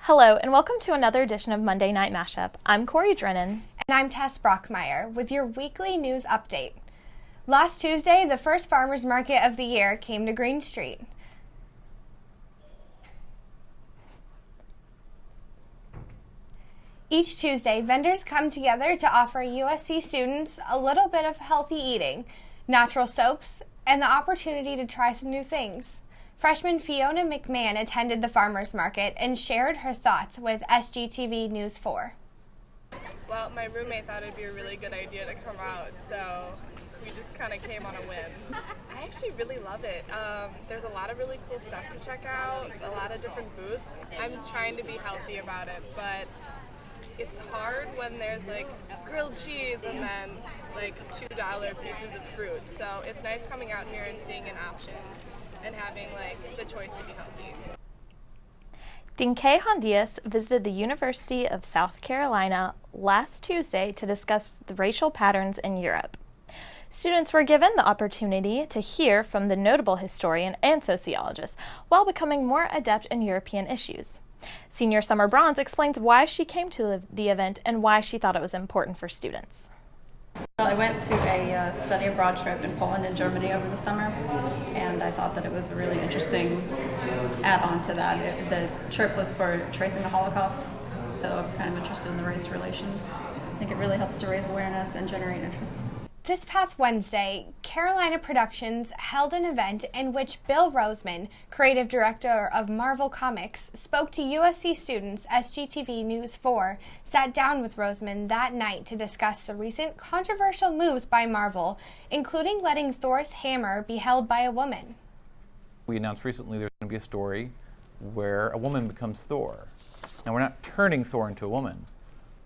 Hello, and welcome to another edition of Monday Night Mashup. I'm Drennon. And I'm Tess Brockmeyer with your weekly news update. Last Tuesday, the first farmers market of the year came to Green Street. Each Tuesday, vendors come together to offer USC students a little bit of healthy eating, natural soaps, and the opportunity to try some new things. Freshman Fiona McMahon attended the farmers market and shared her thoughts with SGTV News 4. Well, my roommate thought it'd be a really good idea to come out, so we just kind of came on a whim. I actually really love it. There's a lot of really cool stuff to check out, a lot of different booths. I'm trying to be healthy about it, but it's hard when there's like grilled cheese and then like $2 pieces of fruit. So it's nice coming out here and seeing an option and having like the choice to be healthy. Dean Kay Hondias visited the University of South Carolina last Tuesday to discuss the racial patterns in Europe. Students were given the opportunity to hear from the notable historian and sociologist while becoming more adept in European issues. Senior Summer Bronze explains why she came to the event and why she thought it was important for students. I went to a study abroad trip in Poland and Germany over the summer, and I thought that it was a really interesting add-on to that. The trip was for tracing the Holocaust, so I was kind of interested in the race relations. I think it really helps to raise awareness and generate interest. This past Wednesday, Carolina Productions held an event in which Bill Roseman, creative director of Marvel Comics, spoke to USC students. SGTV News 4 sat down with Roseman that night to discuss the recent controversial moves by Marvel, including letting Thor's hammer be held by a woman. We announced recently there's going to be a story where a woman becomes Thor. Now, we're not turning Thor into a woman,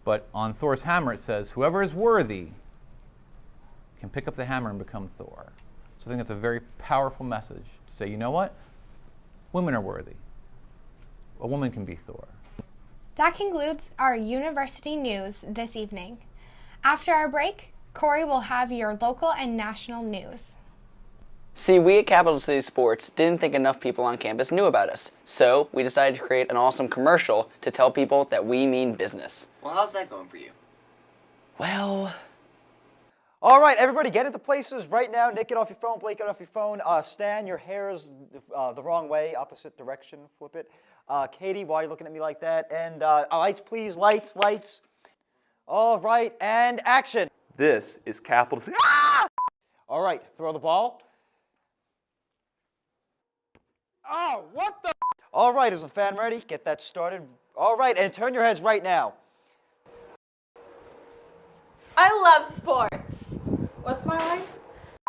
but on Thor's hammer it says, "Whoever is worthy can pick up the hammer and become Thor." So I think that's a very powerful message to say, you know what? Women are worthy. A woman can be Thor. That concludes our university news this evening. After our break, Corey will have your local and national news. See, we at Capital City Sports didn't think enough people on campus knew about us, so we decided to create an awesome commercial to tell people that we mean business. Well, how's that going for you? Well, all right, everybody, get into places right now. Nick, get off your phone. Blake, get off your phone. Stan, your hair is the wrong way, opposite direction. Flip it. Katie, why are you looking at me like that? And lights, please. Lights, lights. All right, and action. This is Capital City. Ah! All right, throw the ball. Oh, what the? All right, is the fan ready? Get that started. All right, and turn your heads right now. I love sports. What's my line?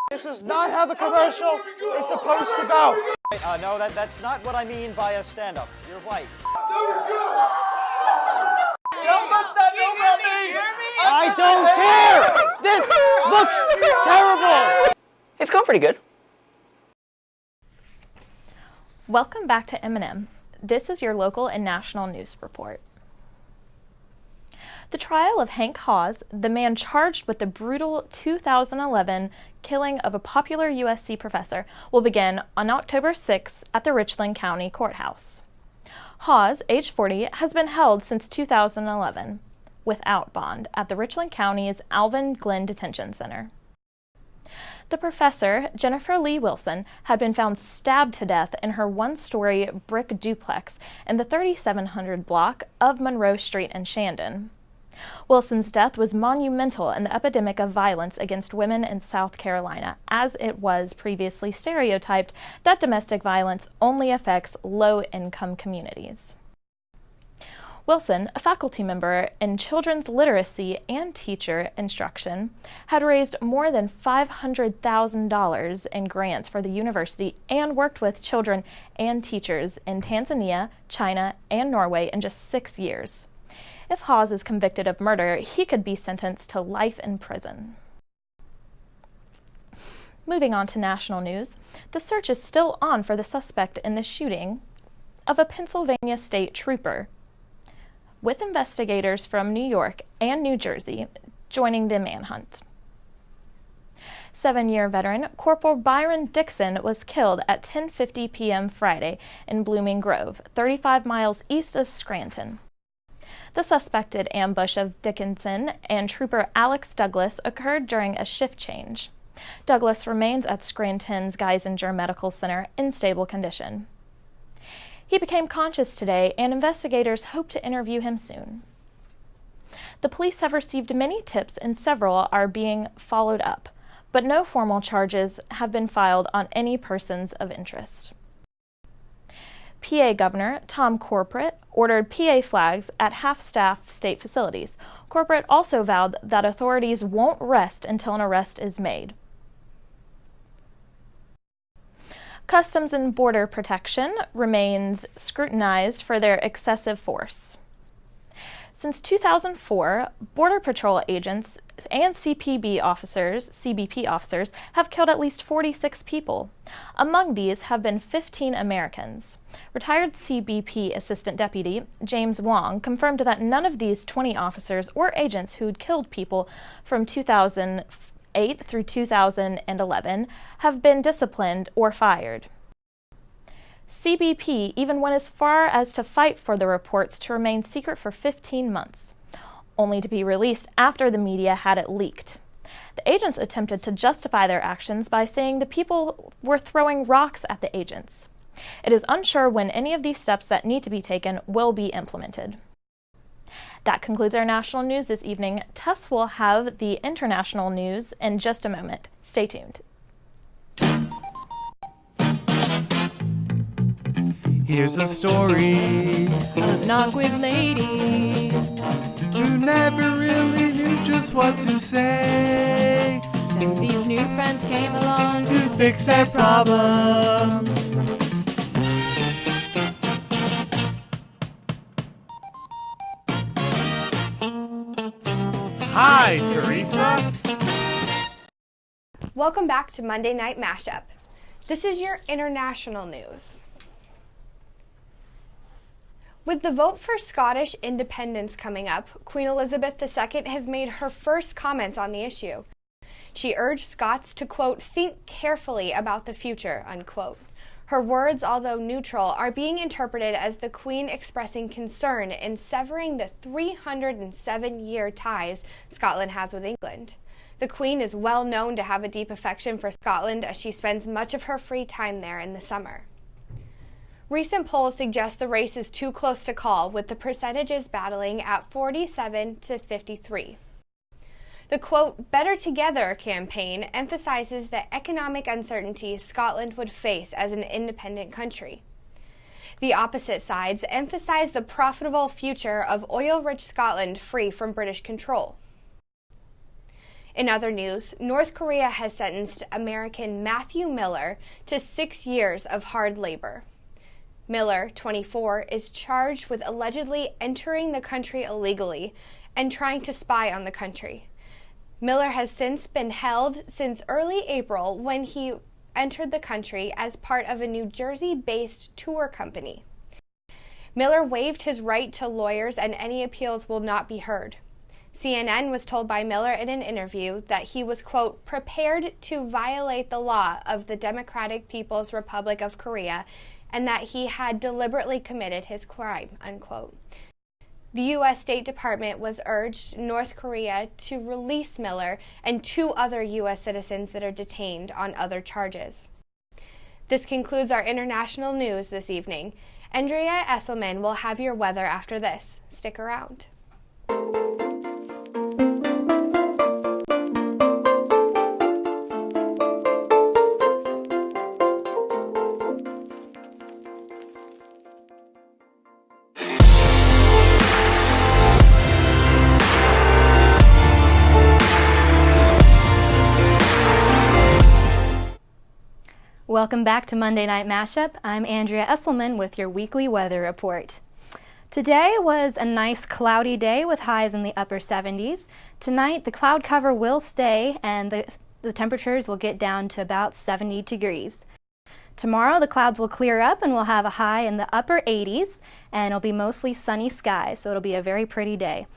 This is not how the commercial is supposed to go. No, that's not what I mean by a stand-up. You're right. Y'all must not know about me! I don't care! This looks terrible! it's going pretty good. Welcome back to M&M. This is your local and national news report. The trial of Hank Hawes, the man charged with the brutal 2011 killing of a popular USC professor, will begin on October 6th at the Richland County Courthouse. Hawes, age 40, has been held since 2011 without bond at the Richland County's Alvin Glenn Detention Center. The professor, Jennifer Lee Wilson, had been found stabbed to death in her one-story brick duplex in the 3700 block of Monroe Street in Shandon. Wilson's death was monumental in the epidemic of violence against women in South Carolina, as it was previously stereotyped that domestic violence only affects low-income communities. Wilson, a faculty member in children's literacy and teacher instruction, had raised more than $500,000 in grants for the university and worked with children and teachers in Tanzania, China, and Norway in just 6 years. If Hawes is convicted of murder, he could be sentenced to life in prison. Moving on to national news, the search is still on for the suspect in the shooting of a Pennsylvania state trooper, with investigators from New York and New Jersey joining the manhunt. 7-year veteran Corporal Byron Dixon was killed at 10:50 p.m. Friday in Blooming Grove, 35 miles east of Scranton. The suspected ambush of Dickinson and Trooper Alex Douglas occurred during a shift change. Douglas remains at Scranton's Geisinger Medical Center in stable condition. He became conscious today, and investigators hope to interview him soon. The police have received many tips and several are being followed up, but no formal charges have been filed on any persons of interest. PA Governor Tom Corporate ordered PA flags at half-staff state facilities. Corporate also vowed that authorities won't rest until an arrest is made. Customs and Border Protection remains scrutinized for their excessive force. Since 2004, Border Patrol agents and CBP officers have killed at least 46 people. Among these have been 15 Americans. Retired CBP Assistant Deputy James Wong confirmed that none of these 20 officers or agents who'd killed people from 2008 through 2011 have been disciplined or fired. CBP even went as far as to fight for the reports to remain secret for 15 months, only to be released after the media had it leaked. The agents attempted to justify their actions by saying the people were throwing rocks at the agents. It is unsure when any of these steps that need to be taken will be implemented. That concludes our national news this evening. Tess will have the international news in just a moment. Stay tuned. Here's a story of an awkward lady who never really knew just what to say. Then these new friends came along to fix their problems. Hi, Teresa. Welcome back to Monday Night Mashup. This is your international news. With the vote for Scottish independence coming up, Queen Elizabeth II has made her first comments on the issue. She urged Scots to, quote, think carefully about the future, unquote. Her words, although neutral, are being interpreted as the Queen expressing concern in severing the 307-year ties Scotland has with England. The Queen is well known to have a deep affection for Scotland as she spends much of her free time there in the summer. Recent polls suggest the race is too close to call, with the percentages battling at 47 to 53. The, quote, Better Together campaign emphasizes the economic uncertainty Scotland would face as an independent country. The opposite sides emphasize the profitable future of oil-rich Scotland free from British control. In other news, North Korea has sentenced American Matthew Miller to 6 years of hard labor. Miller, 24, is charged with allegedly entering the country illegally and trying to spy on the country. Miller has since been held since early April when he entered the country as part of a New Jersey-based tour company. Miller waived his right to lawyers and any appeals will not be heard. CNN was told by Miller in an interview that he was, quote, prepared to violate the law of the Democratic People's Republic of Korea and that he had deliberately committed his crime, unquote. The U.S. State Department was urged North Korea to release Miller and 2 other U.S. citizens that are detained on other charges. This concludes our international news this evening. Andrea Esselman will have your weather after this. Stick around. Welcome back to Monday Night Mashup. I'm Andrea Esselman with your weekly weather report. Today was a nice cloudy day with highs in the upper 70s. Tonight the cloud cover will stay and the temperatures will get down to about 70 degrees. Tomorrow the clouds will clear up and we'll have a high in the upper 80s and it'll be mostly sunny skies, so it'll be a very pretty day.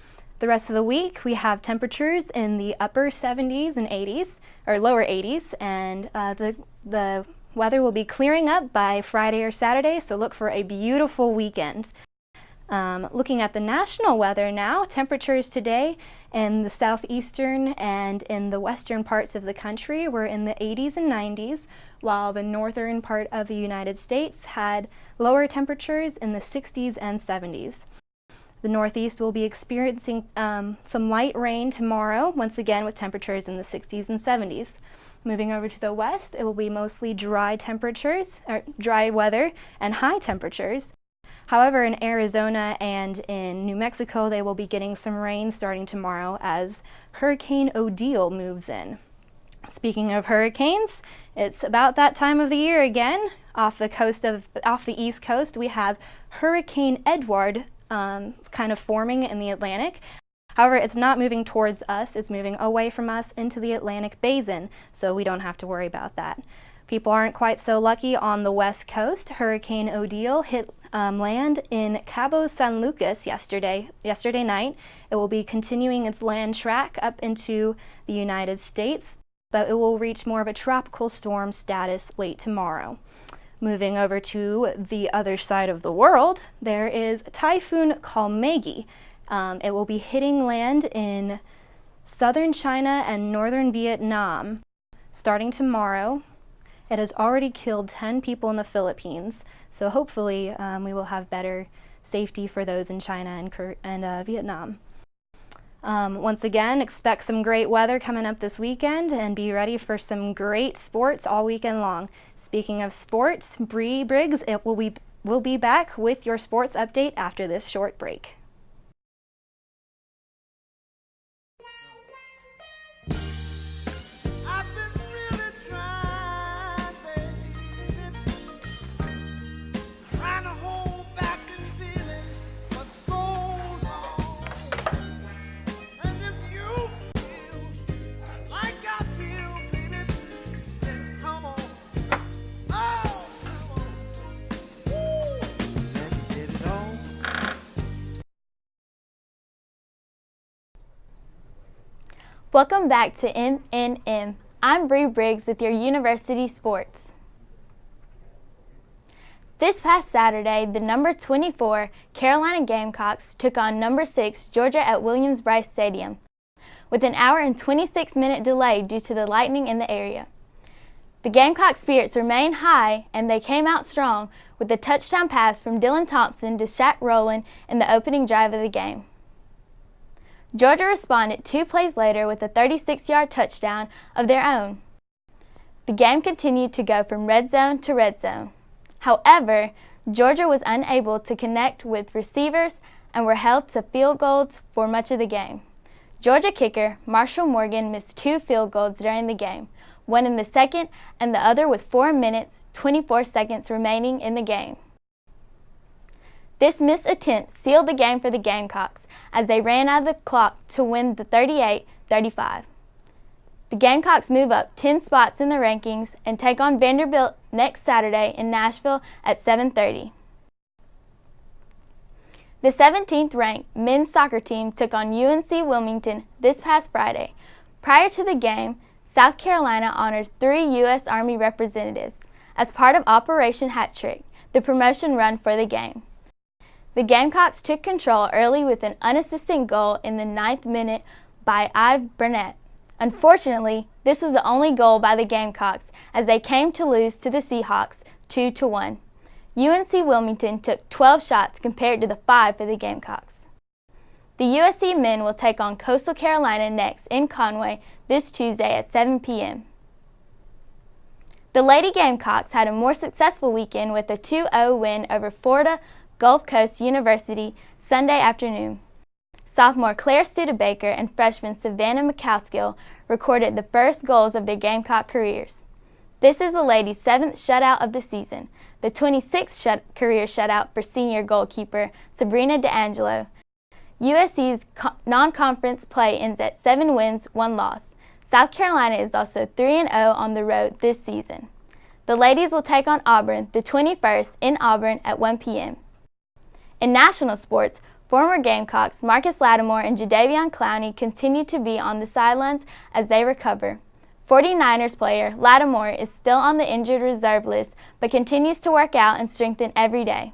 The rest of the week, we have temperatures in the upper 70s and 80s, or lower 80s, and the weather will be clearing up by Friday or Saturday, so look for a beautiful weekend. Looking at the national weather now, temperatures today in the southeastern and in the western parts of the country were in the 80s and 90s, while the northern part of the United States had lower temperatures in the 60s and 70s. The Northeast will be experiencing some light rain tomorrow, once again with temperatures in the 60s and 70s. Moving over to the west, it will be mostly dry temperatures, or dry weather and high temperatures. However, in Arizona and in New Mexico, they will be getting some rain starting tomorrow as Hurricane Odile moves in. Speaking of hurricanes, it's about that time of the year again. Off the East Coast, we have Hurricane Edward kind of forming in the Atlantic. However, it's not moving towards us, it's moving away from us into the Atlantic Basin, so we don't have to worry about that. People aren't quite so lucky on the West Coast. Hurricane Odile hit land in Cabo San Lucas yesterday night. It will be continuing its land track up into the United States, but it will reach more of a tropical storm status late tomorrow. Moving over to the other side of the world, there is Typhoon Kalmegi. It will be hitting land in southern China and northern Vietnam starting tomorrow. It has already killed 10 people in the Philippines, so hopefully we will have better safety for those in China and Vietnam. Once again, expect some great weather coming up this weekend and be ready for some great sports all weekend long. Speaking of sports, Bri Briggs will be back with your sports update after this short break. Welcome back to MNM. I'm Bri Briggs with your University Sports. This past Saturday, the number 24 Carolina Gamecocks took on number 6 Georgia at Williams-Brice Stadium, with an hour and 26-minute delay due to the lightning in the area. The Gamecock spirits remain high, and they came out strong with a touchdown pass from Dylan Thompson to Shaq Rowland in the opening drive of the game. Georgia responded 2 plays later with a 36-yard touchdown of their own. The game continued to go from red zone to red zone. However, Georgia was unable to connect with receivers and were held to field goals for much of the game. Georgia kicker Marshall Morgan missed 2 field goals during the game, one in the second and the other with 4 minutes, 24 seconds remaining in the game. This missed attempt sealed the game for the Gamecocks as they ran out of the clock to win the 38-35. The Gamecocks move up 10 spots in the rankings and take on Vanderbilt next Saturday in Nashville at 7:30. The 17th-ranked men's soccer team took on UNC Wilmington this past Friday. Prior to the game, South Carolina honored 3 U.S. Army representatives as part of Operation Hat Trick, the promotion run for the game. The Gamecocks took control early with an unassisted goal in the 9th minute by Ive Burnett. Unfortunately, this was the only goal by the Gamecocks as they came to lose to the Seahawks 2-1. UNC Wilmington took 12 shots compared to the 5 for the Gamecocks. The USC men will take on Coastal Carolina next in Conway this Tuesday at 7 p.m. The Lady Gamecocks had a more successful weekend with a 2-0 win over Florida Gulf Coast University Sunday afternoon. Sophomore Claire Studebaker and freshman Savannah McCaskill recorded the first goals of their Gamecock careers. This is the ladies' 7th shutout of the season, the 26th career shutout for senior goalkeeper Sabrina DeAngelo. USC's non-conference play ends at 7 wins, 1 loss. South Carolina is also 3-0 on the road this season. The ladies will take on Auburn the 21st in Auburn at 1 p.m. In national sports, Former Gamecocks Marcus Lattimore and Jadavion Clowney continue to be on the sidelines as they recover. 49ers player Lattimore is still on the injured reserve list but continues to work out and strengthen every day.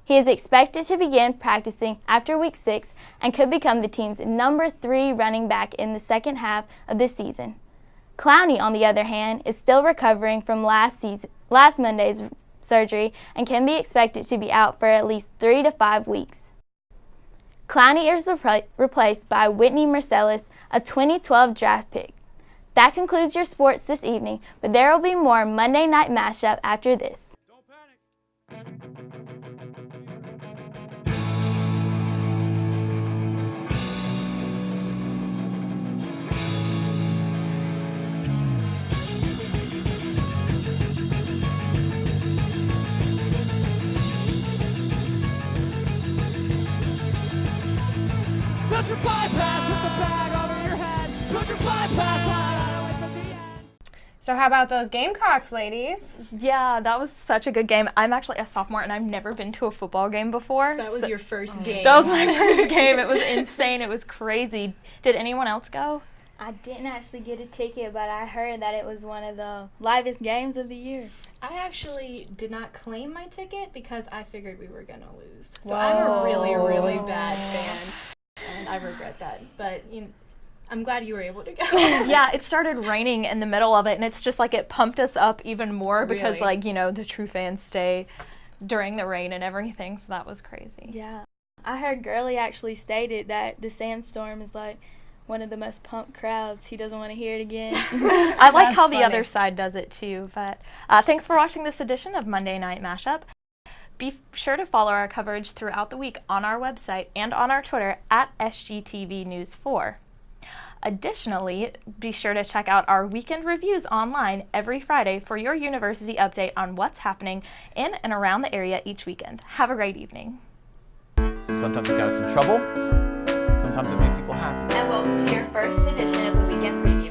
He is expected to begin practicing after Week 6 and could become the team's number 3 running back in the second half of this season. Clowney, on the other hand, is still recovering from last Monday's surgery and can be expected to be out for at least 3 to 5 weeks. Clowney is replaced by Whitney Marcellus, a 2012 draft pick. That concludes your sports this evening, but there will be more Monday Night Mashup after this. Don't panic. Push your bypass with the bag over your head. Push your bypass line away from the end. So how about those Gamecocks, ladies? Yeah, that was such a good game. I'm actually a sophomore, and I've never been to a football game before. So that was your first game. That was my first game. It was insane. It was crazy. Did anyone else go? I didn't actually get a ticket, but I heard that it was one of the livest games of the year. I actually did not claim my ticket because I figured we were going to lose. So Whoa. I'm a really, really bad fan, and I regret that. But I'm glad you were able to go. Yeah, it started raining in the middle of it, and it's just like it pumped us up even more because, Really? the true fans stay during the rain and everything, so that was crazy. Yeah. I heard Gurley actually stated that the Sandstorm is like one of the most pumped crowds. He doesn't want to hear it again. I like That's how the funny. other side does it too. But thanks for watching this edition of Monday Night Mashup. Be sure to follow our coverage throughout the week on our website and on our Twitter at SGTV News 4. Additionally, be sure to check out our weekend reviews online every Friday for your university update on what's happening in and around the area each weekend. Have a great evening. Sometimes it got us in trouble. Sometimes it made people happy. And welcome to your first edition of the Weekend Preview.